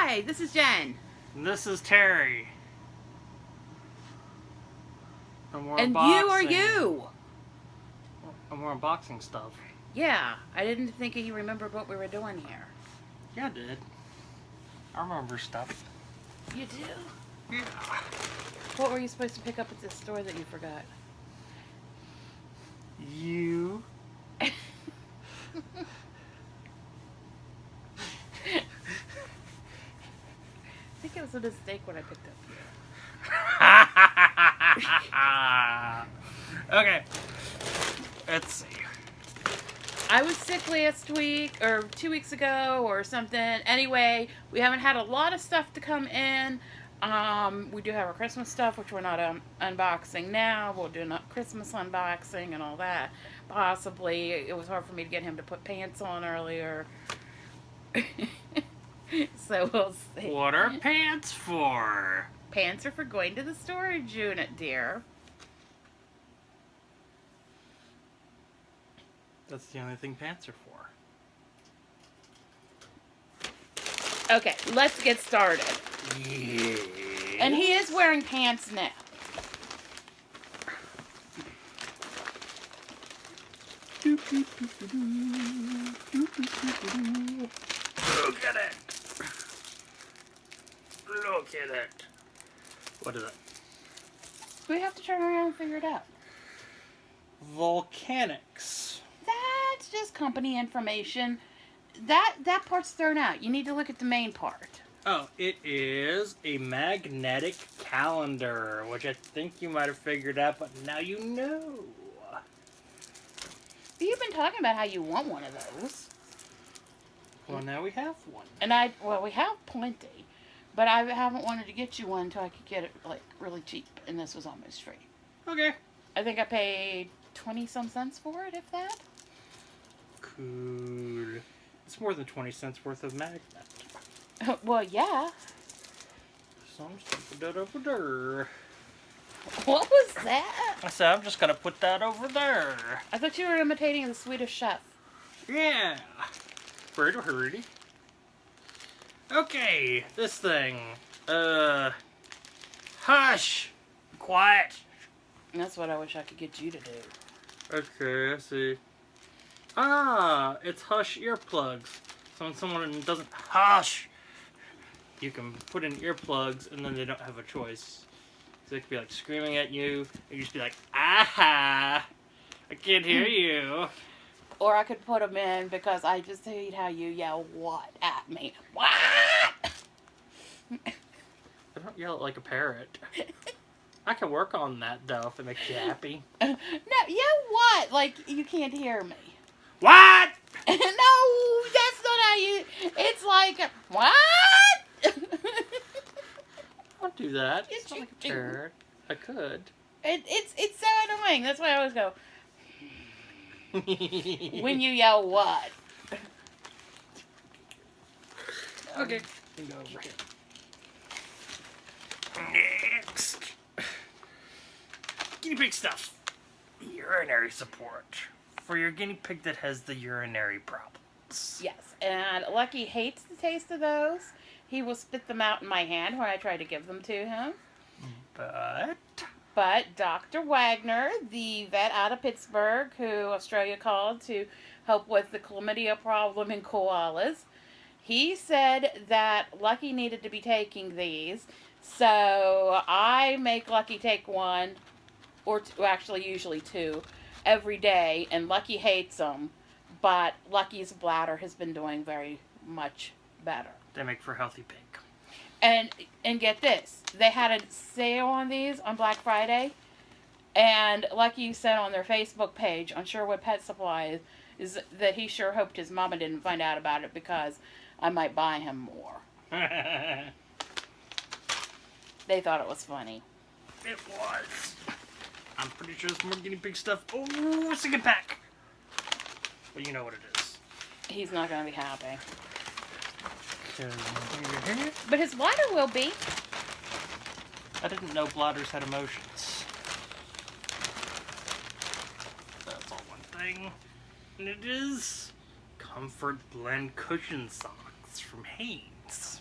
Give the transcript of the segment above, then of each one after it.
Hi, this is Jen. And this is Terry. And you are you. And we're unboxing stuff. Yeah, I didn't think you remembered what we were doing here. Yeah, I did. I remember stuff. You do? Yeah. What were you supposed to pick up at this store that you forgot? You. I think it was a mistake when I picked up you. Okay. Let's see. I was sick last week, or 2 weeks ago, or something. Anyway, we haven't had a lot of stuff to come in. We do have our Christmas stuff, which we're not unboxing now. We'll do a Christmas unboxing and all that. Possibly. It was hard for me to get him to put pants on earlier. So we'll see. What are pants for? Pants are for going to the storage unit, dear. That's the only thing pants are for. Okay, let's get started. Yeah. And he is wearing pants now. Look at it. Look at it. What is it? We have to turn around and figure it out. Volcanics. That's just company information. That part's thrown out. You need to look at the main part. Oh, it is a magnetic calendar, which I think you might have figured out, but now you know. You've been talking about how you want one of those. Well, now we have one. And we have plenty, but I haven't wanted to get you one until I could get it like really cheap, and this was almost free. Okay. I think I paid 20-some cents for it, if that. Cool. It's more than 20 cents worth of magnet. Well, yeah. So I'm just gonna put that over there. What was that? I said I'm just gonna put that over there. I thought you were imitating the Swedish chef. Yeah. Pretty. Okay, this thing. Hush! Quiet. And that's what I wish I could get you to do. Okay, I see. Ah, it's Hush earplugs. So when someone doesn't hush, you can put in earplugs and then they don't have a choice. So they could be like screaming at you, and you just be like, aha! I can't hear you. Or I could put them in because I just hate how you yell what at me. What? I don't yell like a parrot. I can work on that though if it makes you happy. No, yeah, what? Like you can't hear me. What? No, that's not how you. It's like what? Don't do that. Yes, It's not you like a do. parrot. I could. It's so annoying. That's why I always go when you yell what. Okay. Go over here. Next. Guinea pig stuff. Urinary support. For your guinea pig that has the urinary problems. Yes, and Lucky hates the taste of those. He will spit them out in my hand when I try to give them to him. But Dr. Wagner, the vet out of Pittsburgh, who Australia called to help with the chlamydia problem in koalas, he said that Lucky needed to be taking these. So I make Lucky take one, or actually usually two, every day, and Lucky hates them. But Lucky's bladder has been doing very much better. They make for a healthy pig. And get this, they had a sale on these on Black Friday, and Lucky said on their Facebook page on Sherwood Pet Supply is that he sure hoped his mama didn't find out about it because I might buy him more. They thought it was funny. It was. I'm pretty sure there's more guinea pig stuff. Oh, second pack. Well, you know what it is. He's not going to be happy. But his bladder will be. I didn't know bladders had emotions. That's all one thing. And it is Comfort Blend Cushion Socks from Hanes.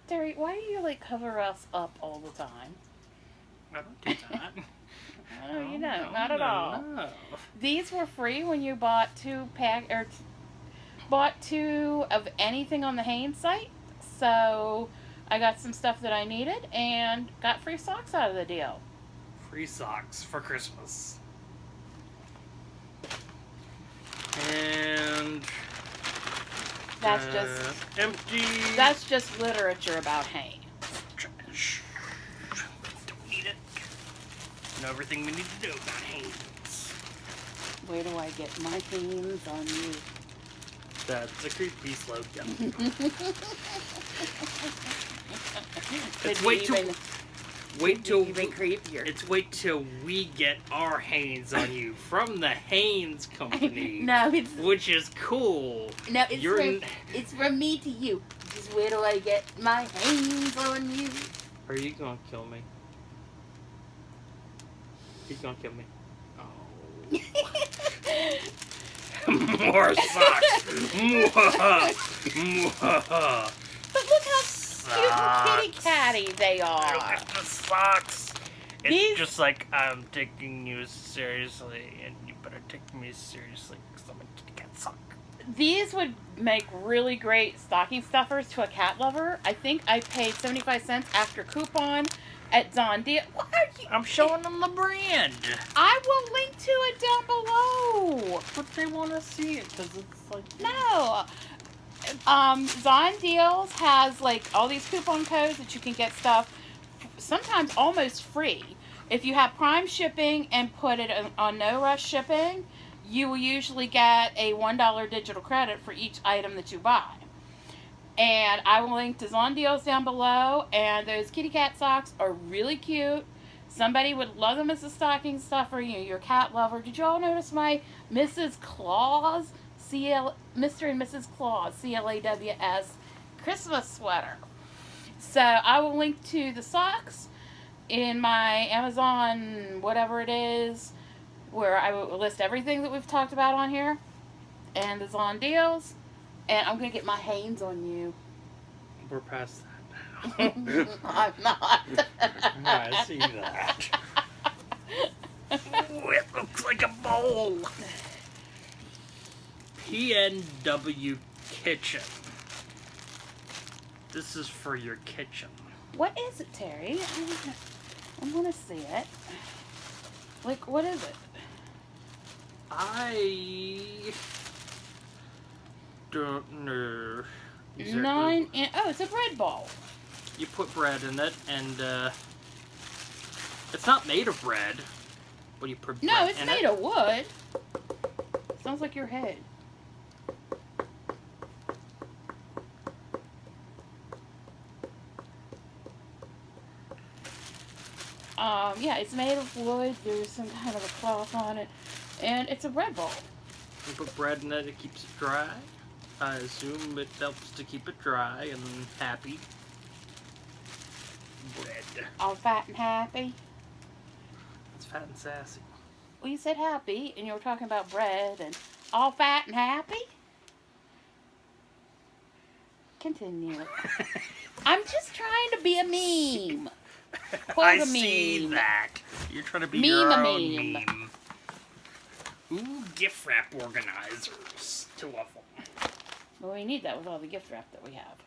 Terry, why do you like cover us up all the time? I don't do that. Oh, you know, no, not at all. No. These were free when you bought bought two of anything on the Hanes site. So I got some stuff that I needed and got free socks out of the deal. Free socks for Christmas. And That's just empty. That's just literature about Hanes. Trash. Don't need it. Know everything we need to know about Hanes. Where do I get my Hanes on you? That's a creepy slogan. It's wait till even creepier. It's wait till we get our Hanes on you from the Hanes Company. No, which is cool. No, it's from me to you. Just where do I get my Hanes on you? Are you gonna kill me? He's gonna kill me. Oh. More socks. But look how cute and kitty catty they are. The socks. It's These... just like I'm taking you seriously, and you better take me seriously because I'm a kitty cat sock. These would make really great stocking stuffers to a cat lover. I think I paid 75 cents after coupon at Zondia. What are you? I'm showing them the brand. I will link to it down below. But they want to see it because it's like... No. Zon Deals has like all these coupon codes that you can get stuff sometimes almost free. If you have Prime shipping and put it on No Rush shipping, you will usually get a $1 digital credit for each item that you buy. And I will link to Zon Deals down below, and those kitty cat socks are really cute. Somebody would love them as a stocking stuffer, you know, your cat lover. Did you all notice my Mrs. Claus, Mr. and Mrs. Claus, CLAWS, Christmas sweater? So I will link to the socks in my Amazon, whatever it is, where I will list everything that we've talked about on here, and the Zon Deals. And I'm going to get my Hanes on you. We're past that now. I'm not. I see that. Ooh, it looks like a bowl. PNW Kitchen. This is for your kitchen. What is it, Terry? I want to see it. Like, what is it? I don't know. Exactly. It's a bread bowl. You put bread in it, and it's not made of bread. But you put bread in it. No, it's made of wood. Sounds like your head. Yeah, it's made of wood. There's some kind of a cloth on it, and it's a bread bowl. You put bread in it, it keeps it dry. I assume it helps to keep it dry and happy. Bread. All fat and happy. It's fat and sassy. Well, you said happy, and you were talking about bread and all fat and happy. Continue. I'm just trying to be a meme. I see that. You're trying to be your own meme. Ooh, gift wrap organizers. 2 of them. Well, we need that with all the gift wrap that we have.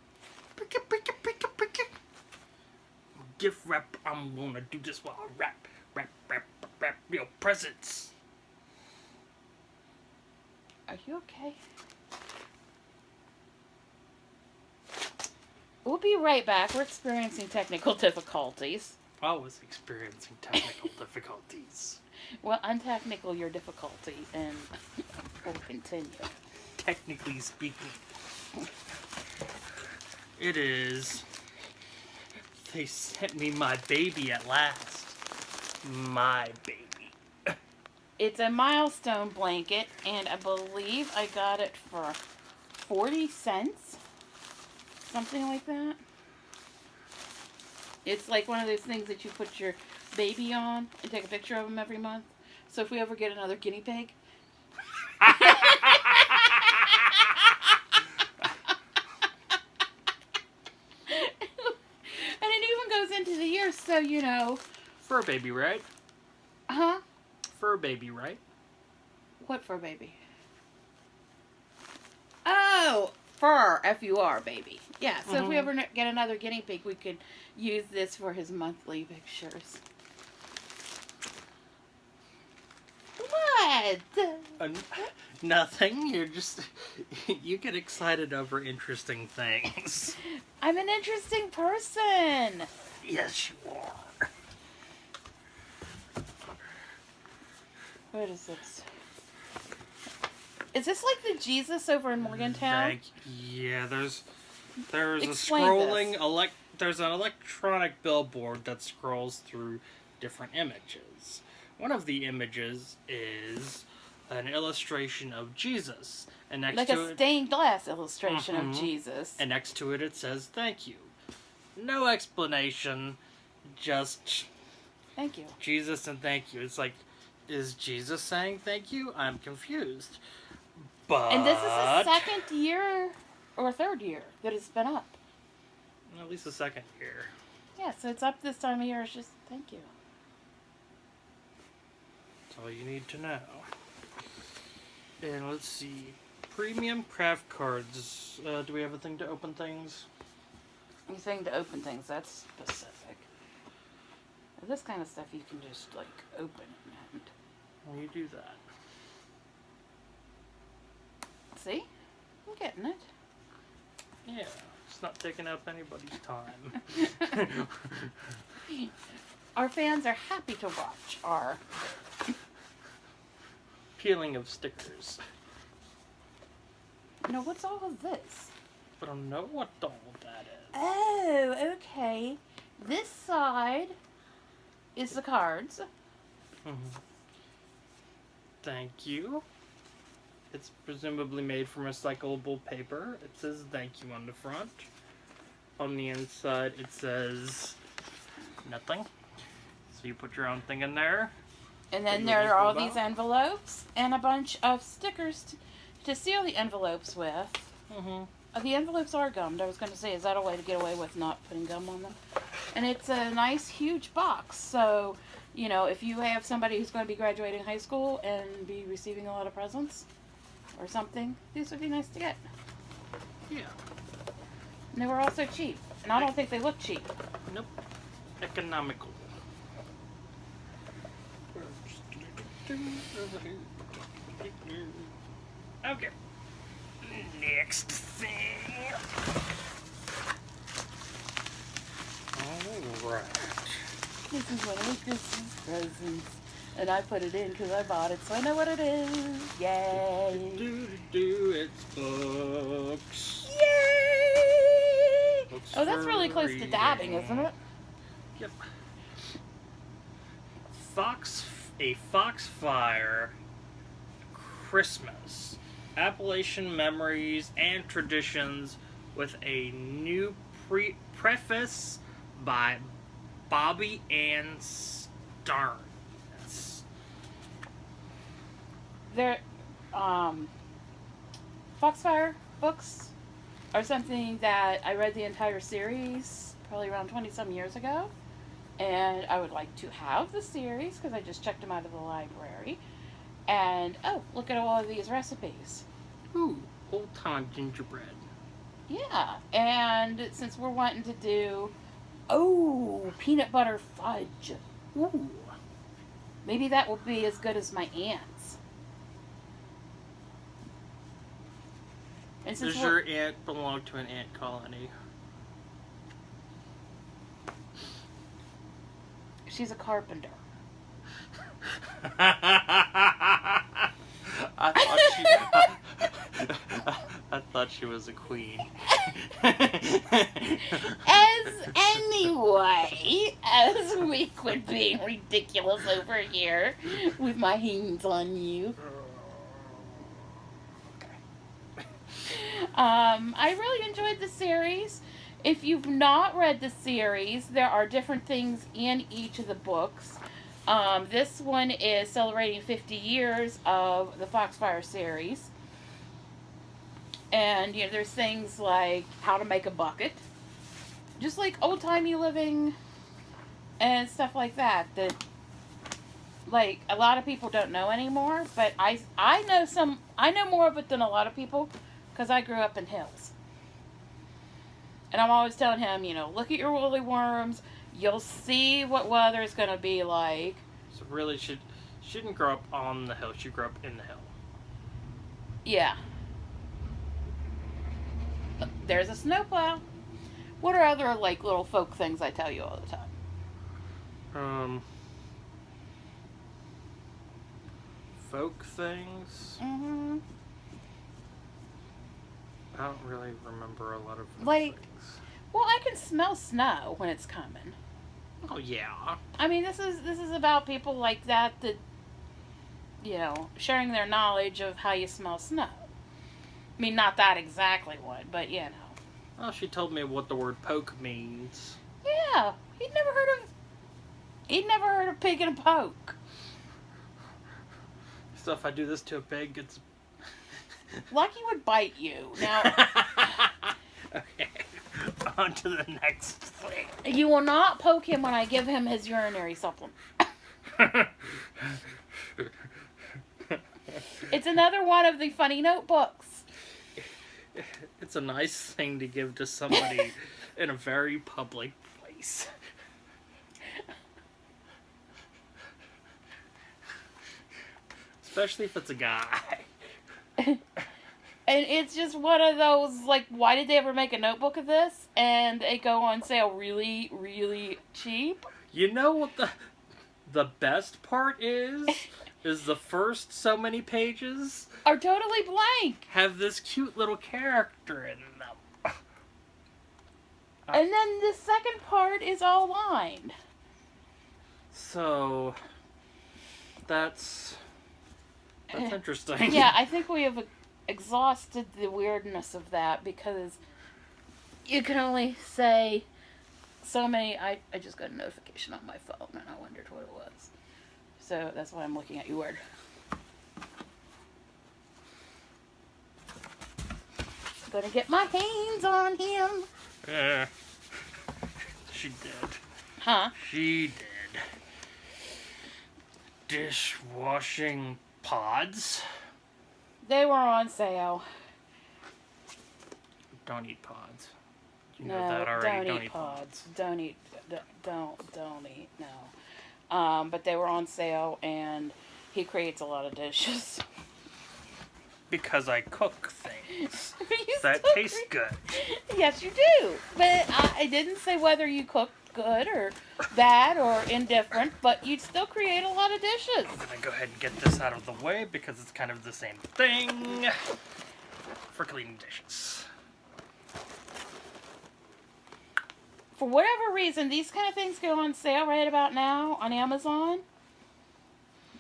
Gift wrap, I'm gonna do this while I wrap your presents. Are you okay? We'll be right back. We're experiencing technical difficulties. I was experiencing technical difficulties. Well, untechnical your difficulty, and we'll continue. Technically speaking. It is. They sent me my baby at last. My baby. It's a milestone blanket, and I believe I got it for 40 cents. Something like that. It's like one of those things that you put your baby on and take a picture of them every month. So if we ever get another guinea pig. into the year, so, you know. Fur baby, right? Huh? Fur baby, right? What fur baby? Oh, fur, F-U-R, baby. Yeah, so if we ever get another guinea pig, we could use this for his monthly pictures. What? Nothing. You're just... You get excited over interesting things. I'm an interesting person. Yes, you are. What is this? Is this like the Jesus over in Morgantown? Yeah, there's Explain a scrolling there's an electronic billboard that scrolls through different images. One of the images is an illustration of Jesus, and next like to a stained glass illustration of Jesus. And next to it says "Thank you." No explanation, just thank you. Jesus and thank you. It's like, is Jesus saying thank you? I'm confused. But and this is the second year or third year that it's been up. At least the second year. Yeah, so it's up this time of year. It's just thank you. That's all you need to know. And let's see. Premium craft cards. Do we have a thing to open things? Anything to open things, that's specific. This kind of stuff you can just, like, open and... Well, you do that. See? I'm getting it. Yeah, it's not taking up anybody's time. Our fans are happy to watch our... peeling of stickers. No, what's all of this? I don't know what all that is. Oh, okay. This side is the cards. Thank you. It's presumably made from recyclable paper. It says thank you on the front. On the inside it says nothing. So you put your own thing in there. And then there are all these envelopes and a bunch of stickers to seal the envelopes with. The envelopes are gummed. I was going to say, is that a way to get away with not putting gum on them? And it's a nice, huge box. So, you know, if you have somebody who's going to be graduating high school and be receiving a lot of presents or something, these would be nice to get. Yeah. And they were also cheap. And I don't think they look cheap. Nope. Economical. Okay. Next thing. Alright. This is one of my Christmas presents. And I put it in because I bought it, so I know what it is. Yay! It's books. Yay! Books Oh, that's really close to reading. dabbing, isn't it? Yep. A Foxfire Christmas. Appalachian memories and traditions with a new preface by Bobby Ann Starnes. There, Foxfire books are something that I read the entire series probably around 20-some years ago. And I would like to have the series because I just checked them out of the library. And, oh, look at all of these recipes. Ooh, old-time gingerbread. Yeah, and since we're wanting to do, peanut butter fudge. Ooh. Maybe that will be as good as my aunt's. And since Does your aunt belong to an ant colony? She's a carpenter. I thought she was a queen. As we quit being ridiculous over here with my hands on you. I really enjoyed the series. If you've not read the series, there are different things in each of the books. This one is celebrating 50 years of the Foxfire series. And, you know, there's things like how to make a bucket. Just like old-timey living and stuff like that. That like a lot of people don't know anymore. But I know some. I know more of it than a lot of people because I grew up in hills. And I'm always telling him, look at your woolly worms. You'll see what weather is going to be like. So really, shouldn't grow up on the hill. Should grow up in the hill. Yeah. There's a snowplow. What are other like little folk things I tell you all the time? Folk things. Mm-hmm. I don't really remember a lot of Like, things. well, I can smell snow when it's coming. Oh yeah. I mean, this is about people like that, sharing their knowledge of how you smell snow. I mean, not that exactly one, but Well, she told me what the word poke means. Yeah, he'd never heard of pig and a poke. So if I do this to a pig, it's Lucky would bite you. Now, okay. On to the next thing. you will not poke him when I give him his urinary supplement. It's another one of the funny notebooks. It's a nice thing to give to somebody in a very public place. Especially if it's a guy. And it's just one of those, like, why did they ever make a notebook of this? And they go on sale really, really cheap. You know what the best part is? Is the first so many pages Are totally blank. have this cute little character in them. And then the second part is all lined. So, that's interesting. Yeah, I think we have exhausted the weirdness of that because you can only say so many. I just got a notification on my phone and I wondered what it was. So that's why I'm looking at your word. Gonna get my hands on him. Yeah. She did. Huh? She did. Dishwashing pods. They were on sale. Don't eat pods. You No, know that already. don't eat pods. Don't eat. Don't eat. No. But they were on sale, and he creates a lot of dishes. Because I cook things You that still taste good. Yes, you do. But I didn't say whether you cooked good or bad or indifferent, but you'd still create a lot of dishes. I'm gonna go ahead and get this out of the way because it's kind of the same thing for cleaning dishes. For whatever reason, these kind of things go on sale right about now on Amazon.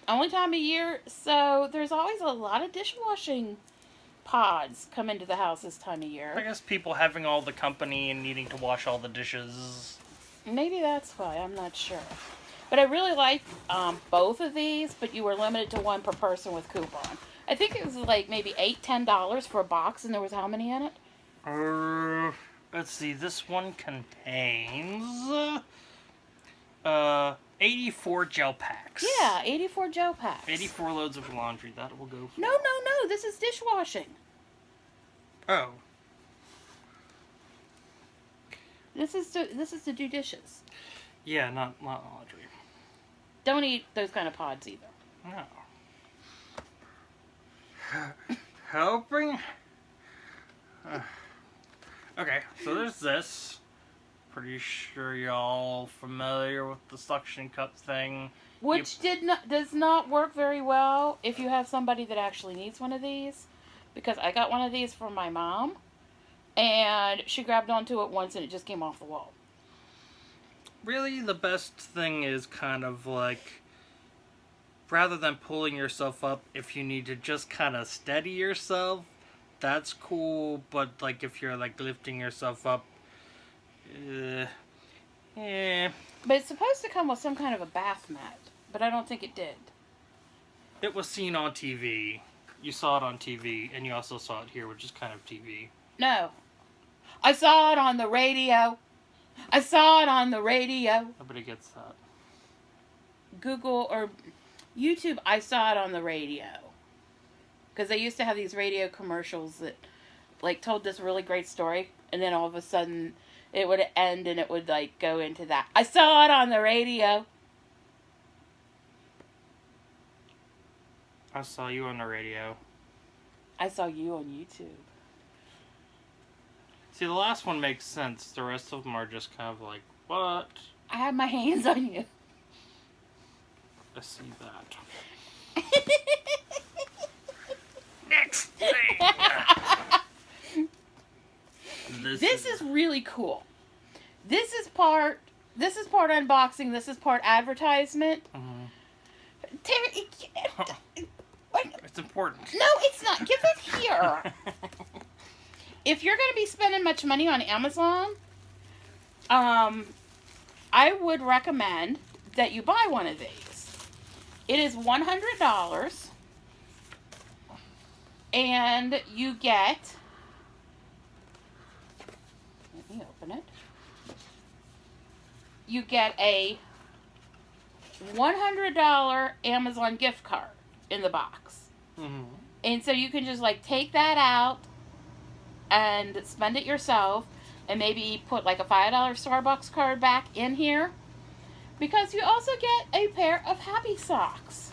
Only time of year, so there's always a lot of dishwashing pods come into the house this time of year. I guess people having all the company and needing to wash all the dishes. Maybe that's why, I'm not sure. But I really like both of these, but you were limited to one per person with coupon. I think it was like maybe $8-10 for a box, and there was how many in it? Let's see, this one contains 84 gel packs. Yeah, 84 gel packs. 84 loads of laundry. That will go for. No, this is dishwashing. Oh. This is to do dishes. Yeah, not laundry. Don't eat those kind of pods either. No. Helping. Okay, so there's this. Pretty sure y'all familiar with the suction cup thing. Which does not work very well if you have somebody that actually needs one of these. Because I got one of these for my mom. And she grabbed onto it once and it just came off the wall. Really, the best thing is kind of like, rather than pulling yourself up, if you need to just kind of steady yourself, that's cool. But like if you're like lifting yourself up, But it's supposed to come with some kind of a bath mat. But I don't think it did. It was seen on TV. You saw it on TV, and you also saw it here, which is kind of TV. No. I saw it on the radio. I saw it on the radio. Nobody gets that. Google or YouTube, I saw it on the radio. Because they used to have these radio commercials that, like, told this really great story. And then all of a sudden, it would end and it would, like, go into that. I saw it on the radio. I saw you on the radio. I saw you on YouTube. See, the last one makes sense. The rest of them are just kind of like, what? I had my hands on you. I see that. Next thing! This is really cool. This is part unboxing. This is part advertisement. Mm-hmm. Terry, It's important. no, it's not. Give it here. If you're going to be spending much money on Amazon, I would recommend that you buy one of these. It is $100, and you get. Let me open it. You get a $100 Amazon gift card in the box. Mm-hmm. And so you can just like take that out and spend it yourself and maybe put like a $5 Starbucks card back in here, because you also get a pair of happy socks.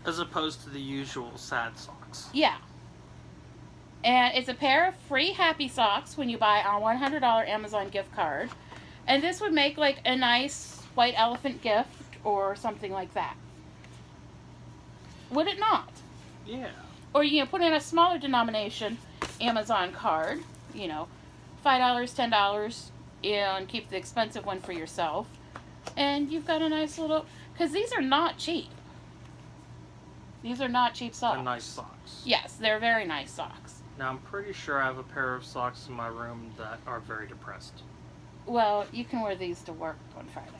As opposed to the usual sad socks. Yeah. And it's a pair of free happy socks when you buy a $100 Amazon gift card. And this would make like a nice white elephant gift or something like that. Would it not? Yeah. Or you can put in a smaller denomination Amazon card, $5, $10, and keep the expensive one for yourself. And you've got a nice little, because these are not cheap. These are not cheap socks. They're nice socks. Yes, they're very nice socks. Now, I'm pretty sure I have a pair of socks in my room that are very depressed. Well, you can wear these to work on Friday.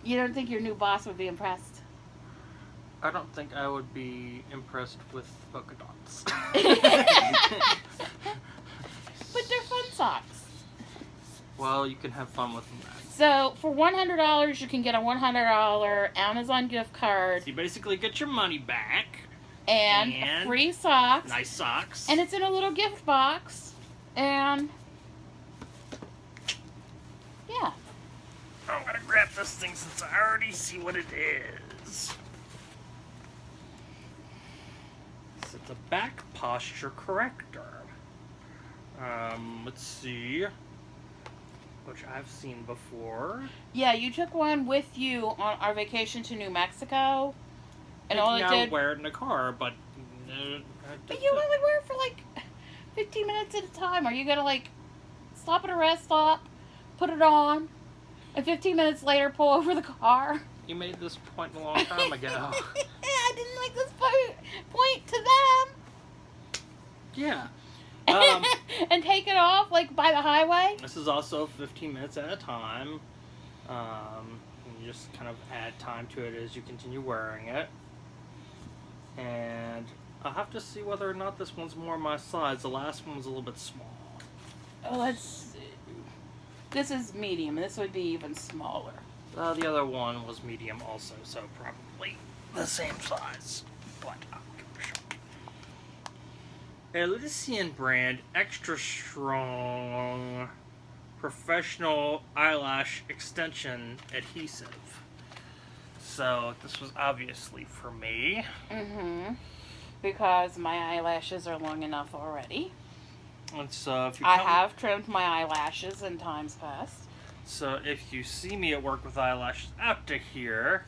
You don't think your new boss would be impressed? I don't think I would be impressed with polka dots. But they're fun socks. Well, you can have fun with them then. So, for $100, you can get a $100 Amazon gift card. So you basically get your money back. And free socks. Nice socks. And it's in a little gift box. And yeah. I'm gonna grab this thing since I already see what it is. So it's a back posture corrector. Let's see. Which I've seen before. Yeah, you took one with you on our vacation to New Mexico. And all it I did. wear it in a car, but. But you only wear it for like 15 minutes at a time. Are you gonna like stop at a rest stop, put it on, and 15 minutes later pull over the car? You made this point a long time ago. I didn't make this point to them. Yeah. And take it off like by the highway. This is also 15 minutes at a time. You just kind of add time to it as you continue wearing it. And I'll have to see whether or not this one's more my size. The last one was a little bit small. Oh, this is medium. This would be even smaller. The other one was medium also, so probably the same size. But I'll give it a shot. Elysian brand extra strong professional eyelash extension adhesive. So this was obviously for me. Mm-hmm. Because my eyelashes are long enough already. And so if you I have trimmed my eyelashes in times past. So if you see me at work with eyelashes out to here,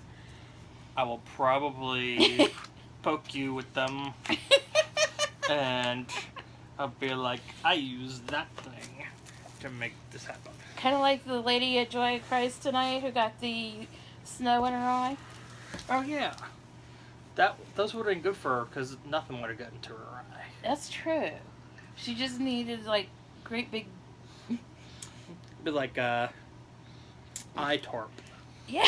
I will probably poke you with them. And I'll be like, I used that thing to make this happen. Kind of like the lady at Joy of Christ tonight who got the snow in her eye. Oh yeah, those would have been good for her because nothing would have gotten to her eye. That's true. She just needed like great big. Be like eye torp. Yeah.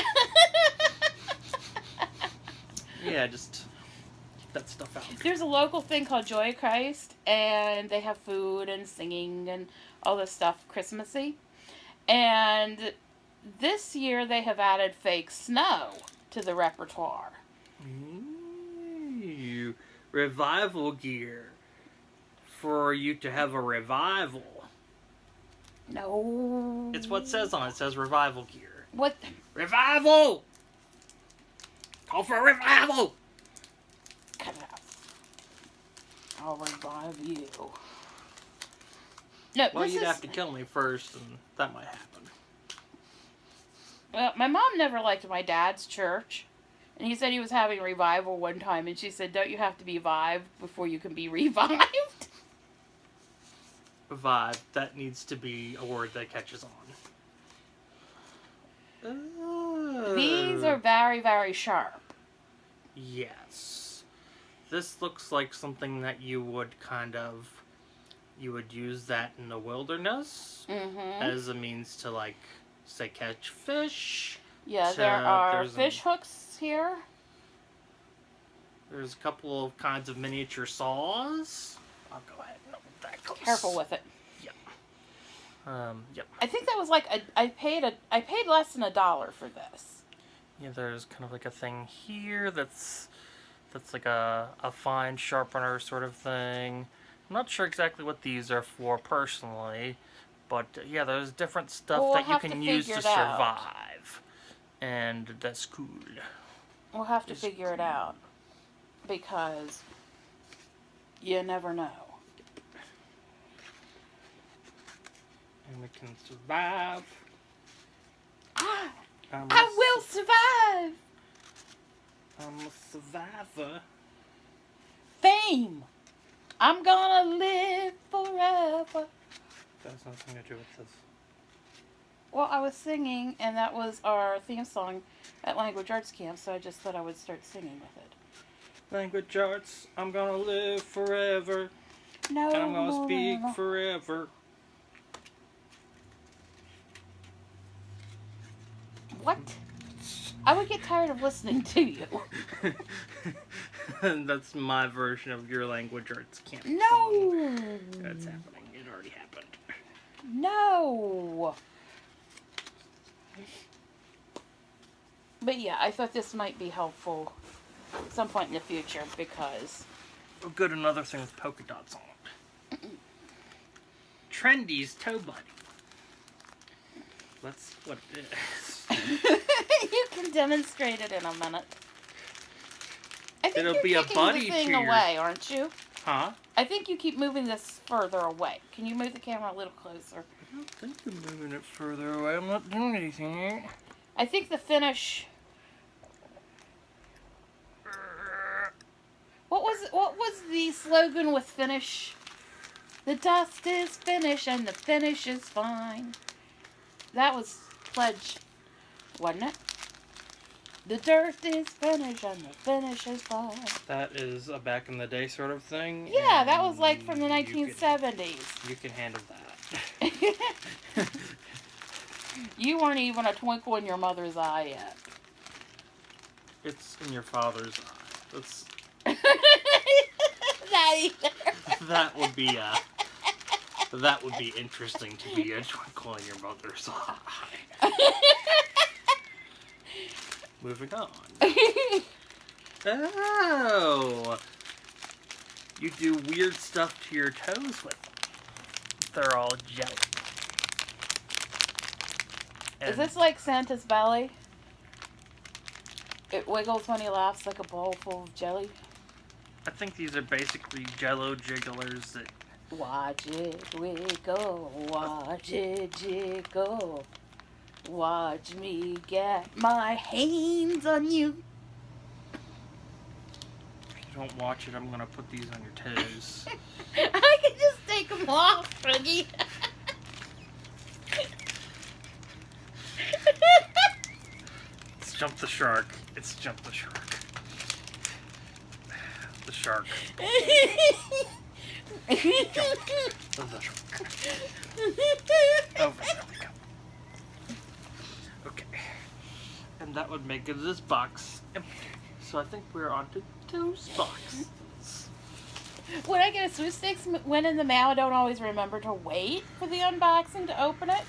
Yeah, just that stuff out. There's a local thing called Joy of Christ, and they have food and singing and all this stuff Christmassy. And this year they have added fake snow to the repertoire. Ooh, revival gear. For you to have a revival. No. It's what it says on it. It says revival gear. What? Revival! Call for a revival! Cut it out. I'll revive you. No, Well, this you'd is... have to kill me first, and that might happen. Well, my mom never liked my dad's church. And he said he was having revival one time, and she said, don't you have to be revived before you can be revived? Revive. That needs to be a word that catches on. These are very, very sharp. Yes. This looks like something that you would you would use that in the wilderness as a means to, like, say, catch fish. Yeah, there are fish hooks here. There's a couple of kinds of miniature saws. I'll go ahead and open that close. Careful with it. Yep. Yep. I think that was like I paid less than $1 for this. Yeah, there's kind of like a thing here that's like a fine sharpener sort of thing. I'm not sure exactly what these are for personally, but yeah, there's different stuff that you can use to survive. And that's cool. We'll have to figure it out. Because you never know. And we can survive. I will survive! I'm a survivor. Fame! I'm gonna live forever. That has nothing to do with this. Well, I was singing, and that was our theme song at Language Arts Camp, so I just thought I would start singing with it. Language arts, I'm gonna live forever. No. And I'm gonna speak forever. What? I would get tired of listening to you. That's my version of your language arts camp. No. That's happening. It already happened. No. But yeah, I thought this might be helpful at some point in the future because... Oh, good, another thing with polka dots on it. Trendy's Toe Buddy. That's what it is. You can demonstrate it in a minute. I think It'll you're be a kicking buddy the thing to your... away, aren't you? Huh? I think you keep moving this further away. Can you move the camera a little closer? I don't think I'm moving it further away. I'm not doing anything. I think the finish... What was the slogan with finish? The dust is finish and the finish is fine. That was Pledge, wasn't it? The dirt is finish and the finish is fine. That is a back in the day sort of thing. Yeah, that was like from the 1970s. You can handle that. You weren't even a twinkle in your mother's eye yet. It's in your father's eye. That's... That either. That would be interesting to be a twinkle in your mother's eye. Moving on. Oh, you do weird stuff to your toes with them. They're all jelly. Is this like Santa's belly? It wiggles when he laughs like a bowl full of jelly. I think these are basically Jello jigglers that... Watch it wiggle, watch it jiggle. Watch me get my hands on you. If you don't watch it, I'm gonna put these on your toes. I can just take them off, Friggy. It's Jump the Shark. It's Jump the Shark. The shark. Jump the shark. Over there we go. Okay. And that would make this box empty. So I think we're on to toast box. When I get a sweepstakes win in the mail, I don't always remember to wait for the unboxing to open it.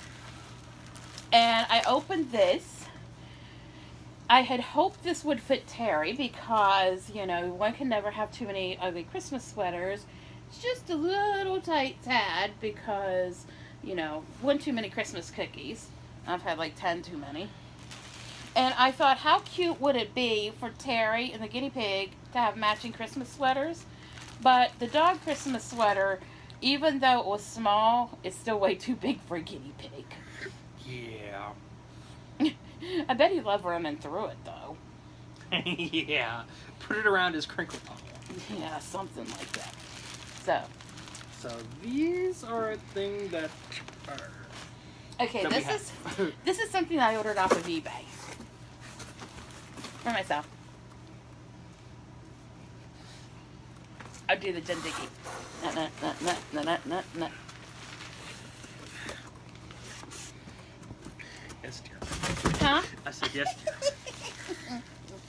And I opened this. I had hoped this would fit Terry because, one can never have too many ugly Christmas sweaters. It's just a little tight tad because, one too many Christmas cookies. I've had like 10 too many. And I thought, how cute would it be for Terry and the guinea pig to have matching Christmas sweaters? But the dog Christmas sweater, even though it was small, is still way too big for a guinea pig. Yeah. I bet he'd love running through it, though. Yeah. Put it around his crinkle ball. Yeah, something like that. So these are a thing that are... Okay, this is something I ordered off of eBay. For myself. I'll do the Jen Diggy. Nut. Yes, dear. Huh? I said yes, dear.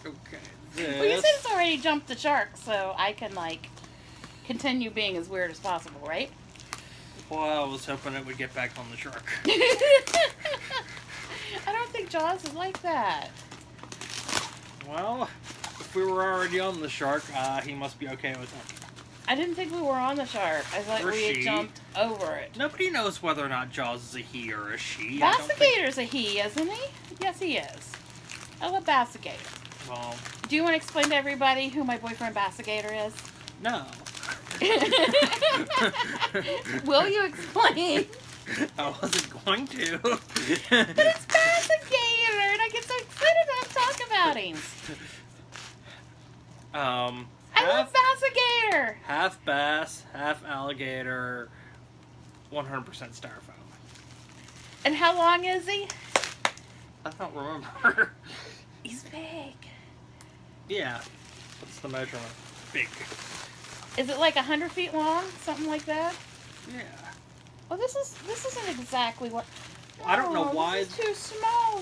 Okay. Well, you said it's already jumped the shark, so I can, continue being as weird as possible, right? Well, I was hoping it would get back on the shark. I don't think Jaws is like that. Well, if we were already on the shark, he must be okay with it. I didn't think we were on the shark. I thought we had jumped over it. Nobody knows whether or not Jaws is a he or a she. Bassigator's a he, isn't he? Yes, he is. I love Bassigator. Well... Do you want to explain to everybody who my boyfriend Bassigator is? No. Will you explain? I wasn't going to. But it's Bassigator, and I get so excited when I talk about him. I love Bassigator. Half bass, half alligator, 100% styrofoam. And how long is he? I don't remember. He's big. Yeah. What's the measurement? Big. Is it like 100 feet long? Something like that? Yeah. Well, this isn't exactly what... I don't know why... This is too small.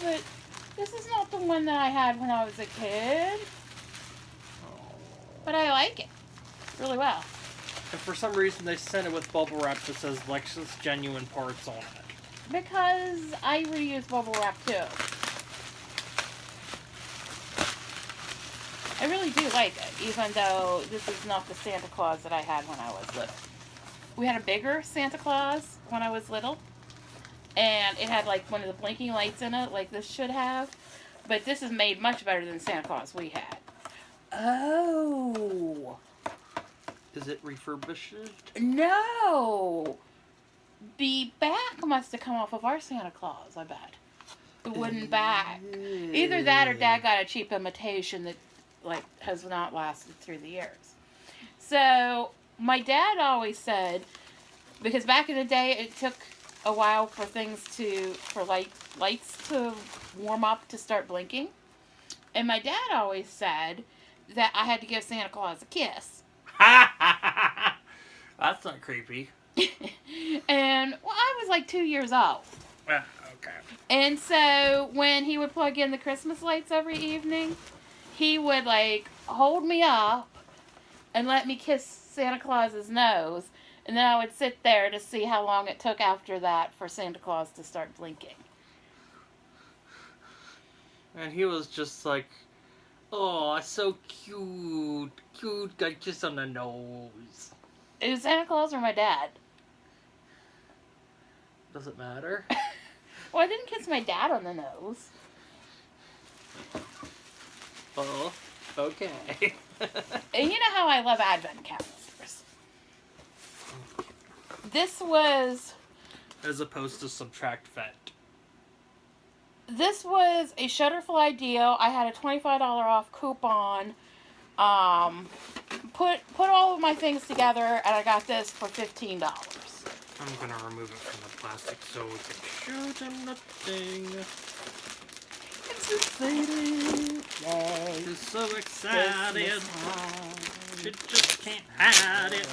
This is not the one that I had when I was a kid. Oh. But I like it really well. And for some reason they sent it with bubble wrap that says Lexus Genuine Parts on it. Because I reuse bubble wrap too. I really do like it, even though this is not the Santa Claus that I had when I was little. We had a bigger Santa Claus when I was little, and it had like one of the blinking lights in it, like this should have. But this is made much better than the Santa Claus we had. Oh. Is it refurbished? No. The back must have come off of our Santa Claus, I bet. The wooden back. Either that or Dad got a cheap imitation that has not lasted through the years. So my dad always said, because back in the day it took a while for lights to warm up to start blinking, and my dad always said that I had to give Santa Claus a kiss. That's not creepy. And I was like 2 years old. Okay. And so when he would plug in the Christmas lights every evening, he would hold me up and let me kiss Santa Claus's nose, and then I would sit there to see how long it took after that for Santa Claus to start blinking. And he was just like, oh, so cute, got a kiss on the nose. It was Santa Claus or my dad? Does it matter? Well, I didn't kiss my dad on the nose. Oh, okay. And you know how I love advent calendars. This was... As opposed to Subtract Vet. This was a Shutterfly deal. I had a $25 off coupon. Put all of my things together, and I got this for $15. I'm gonna remove it from the plastic so we can show them the thing. It's exciting. Yay. She's so excited. She just can't hide it.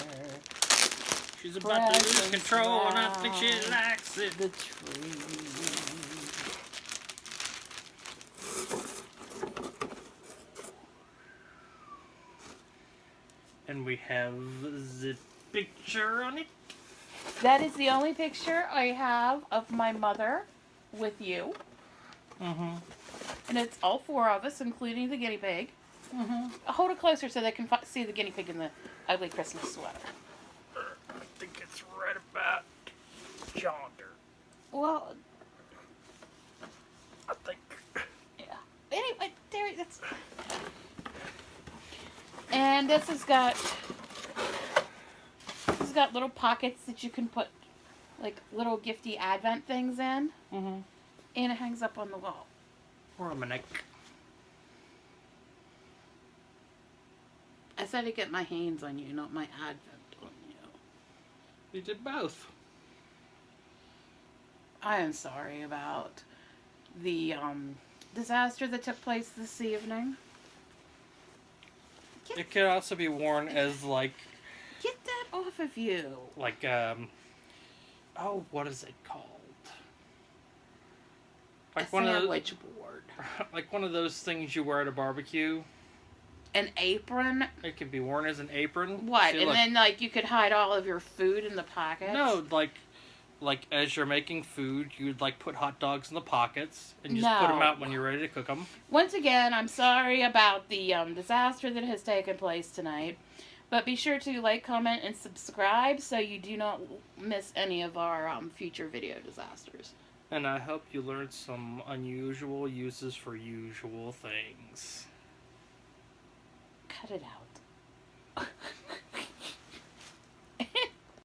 She's about to lose control, and I think she likes it. The tree. And we have the picture on it. That is the only picture I have of my mother with you. Mm-hmm. And it's all four of us, including the guinea pig. Mm-hmm. Hold it closer so they can see the guinea pig in the ugly Christmas sweater. I think it's right about yonder. Well, I think. yeah. Anyway, Terry, that's... And this has got little pockets that you can put like little gifty advent things in. Mm-hmm. And it hangs up on the wall. Or on my neck. I said to get my hands on you, not my advent on you. We did both. I am sorry about the disaster that took place this evening. It could also be worn as like Get that off of you. like oh, what is it called? Like a one sandwich board. like one of those things you wear at a barbecue. An apron. It can be worn as an apron. What? See, And like, then like you could hide all of your food in the pockets? no, like as you're making food, you'd like put hot dogs in the pockets and just put them No. out when you're ready to cook them. Once again, I'm sorry about the disaster that has taken place tonight. But be sure to like, comment, and subscribe so you do not miss any of our future video disasters. And I hope you learned some unusual uses for usual things. Cut it out.